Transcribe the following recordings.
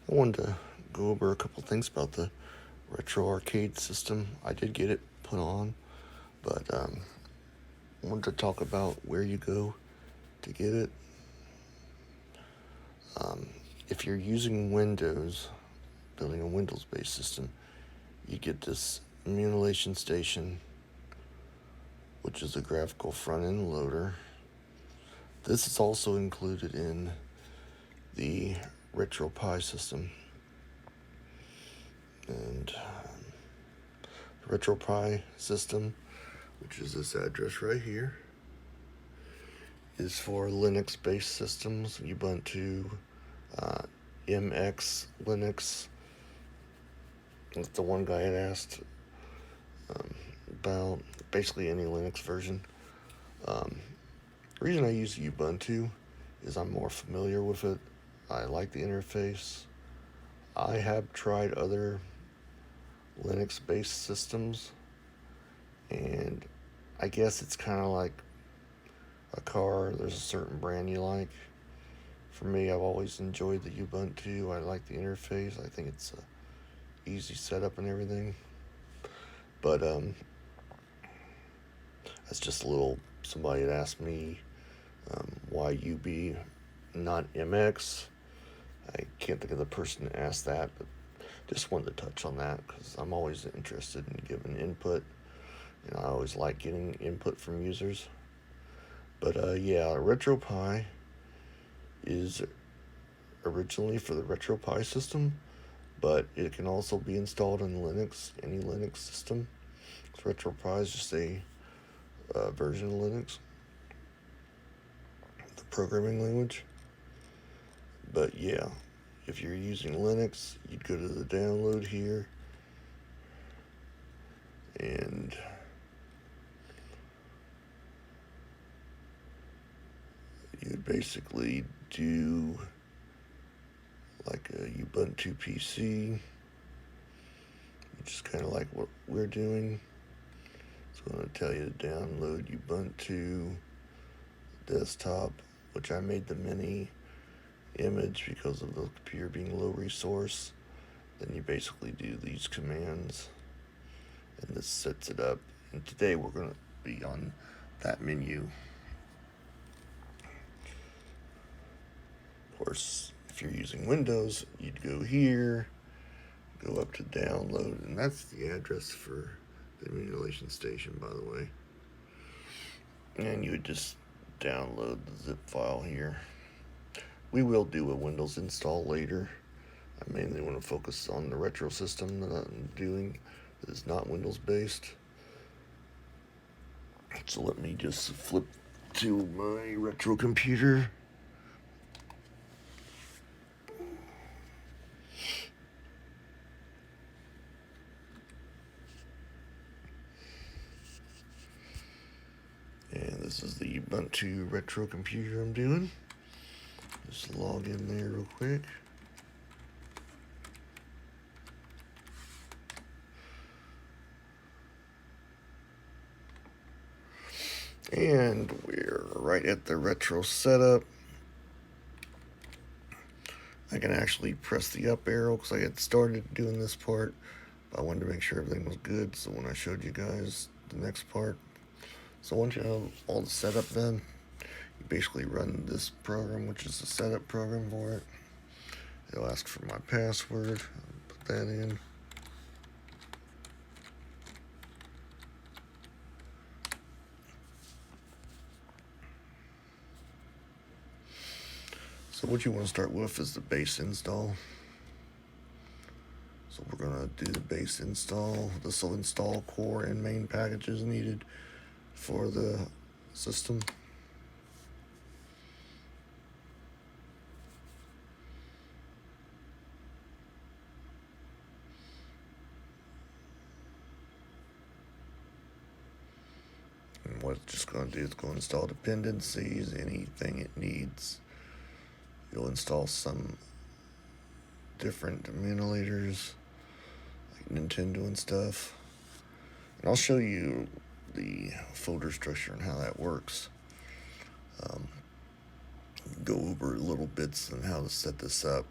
I wanted to go over a couple things about the retro arcade system. I did get it put on, but I wanted to talk about where you go to get it. If you're using Windows, building a Windows-based system, you get this emulation station, which is a graphical front-end loader. This is also included in the RetroPie system. And the RetroPie system, which is this address right here, is for Linux-based systems, Ubuntu, MX Linux. That's the one guy had asked about basically any Linux version. The reason I use Ubuntu is I'm more familiar with it. I like the interface. I have tried other Linux-based systems, and I guess it's kind of like a car. There's a certain brand you like. For me, I've always enjoyed the Ubuntu. I like the interface. I think it's a easy setup and everything. But that's just a little. Somebody had asked me why UB, not MX. I can't think of the person that asked that, but just wanted to touch on that because I'm always interested in giving input, and I always like getting input from users. But yeah, RetroPie is originally for the RetroPie system, but it can also be installed in Linux, any Linux system. So RetroPie is just a version of Linux, the programming language. But yeah, if you're using Linux, you'd go to the download here, and you'd basically do like a Ubuntu PC, which is kind of like what we're doing. It's going to tell you to download Ubuntu desktop, which I made the mini image because of the computer being low resource. Then you basically do these commands, and this sets it up. And today we're going to be on that menu. Of course, if you're using Windows, you'd go here, go up to download, and that's the address for the emulation station, by the way. And you would just download the zip file here. We will do a Windows install later. I mainly want to focus on the retro system that I'm doing that is not Windows based. So let me just flip to my retro computer. And this is the Ubuntu retro computer I'm doing. Just log in there real quick. And we're right at the retro setup. I can actually press the up arrow because I had started doing this part, but I wanted to make sure everything was good. So when I showed you guys the next part, so once you have all the setup done, you basically run this program, which is the setup program for it. It'll ask for my password. I'll put that in. So what you want to start with is the base install. So we're going to do the base install. This will install core and main packages needed for the system. And what it's just going to do is go install dependencies, anything it needs. You'll install some different emulators, like Nintendo and stuff. And I'll show you the folder structure and how that works. Go over little bits and how to set this up.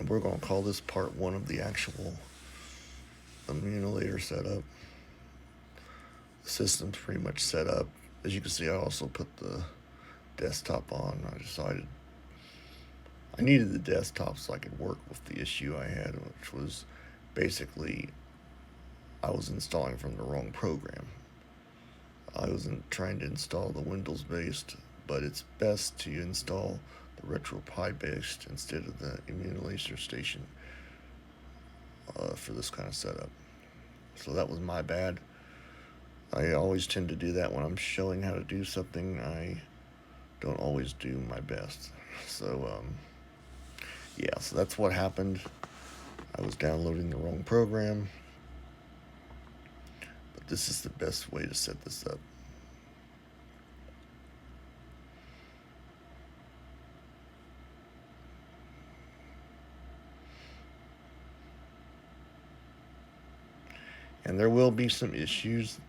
And we're going to call this part 1 of the actual Immunilator setup. The system's pretty much set up. As you can see, I also put the desktop on. I decided I needed the desktop so I could work with the issue I had, which was basically I was installing from the wrong program. I wasn't trying to install the Windows based, but it's best to install the RetroPie based instead of the Immunilator Station for this kind of setup. So that was my bad. I always tend to do that when I'm showing how to do something. I don't always do my best. So yeah, so that's what happened. I was downloading the wrong program, but this is the best way to set this up. And there will be some issues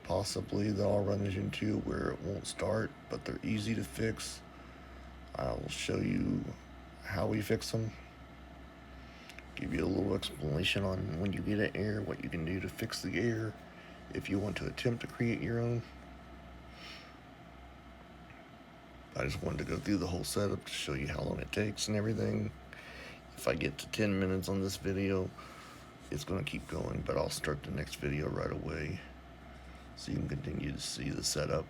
possibly that I'll run into where it won't start, but they're easy to fix. I'll show you how we fix them. Give you a little explanation on when you get an error, what you can do to fix the error if you want to attempt to create your own. I just wanted to go through the whole setup to show you how long it takes and everything. If I get to 10 minutes on this video, it's going to keep going, but I'll start the next video right away so you can continue to see the setup.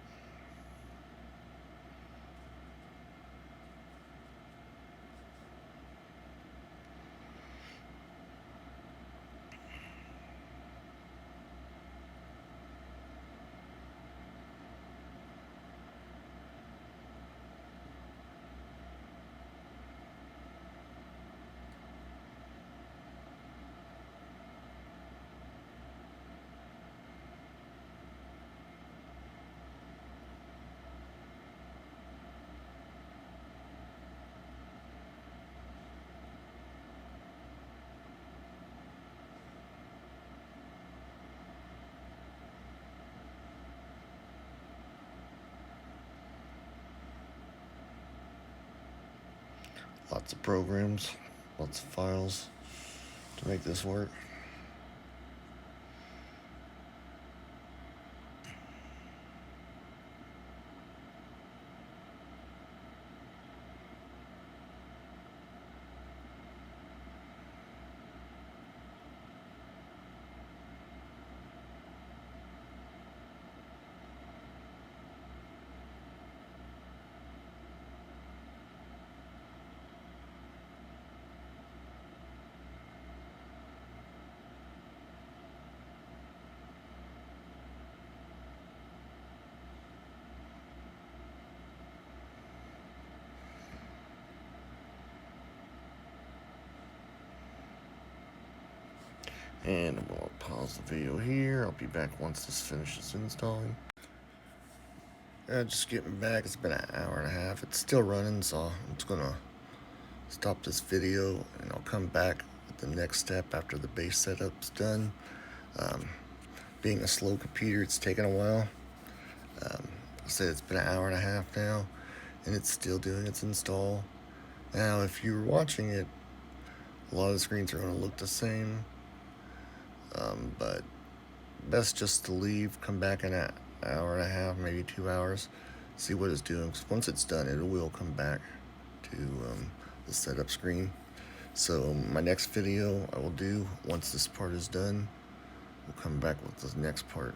Lots of programs, lots of files to make this work. And I'm going to pause the video here. I'll be back once this finishes installing. Just getting back. It's been an hour and a half. It's still running, so I'm just going to stop this video and I'll come back with the next step after the base setup's done. Being a slow computer, it's taken a while. I said it's been an hour and a half now, and it's still doing its install. Now, if you're watching it, a lot of the screens are going to look the same. But best just to leave, come back in an hour and a half, maybe 2 hours, see what it's doing. Because once it's done, it will come back to the setup screen. So my next video I will do, once this part is done, we'll come back with the next part.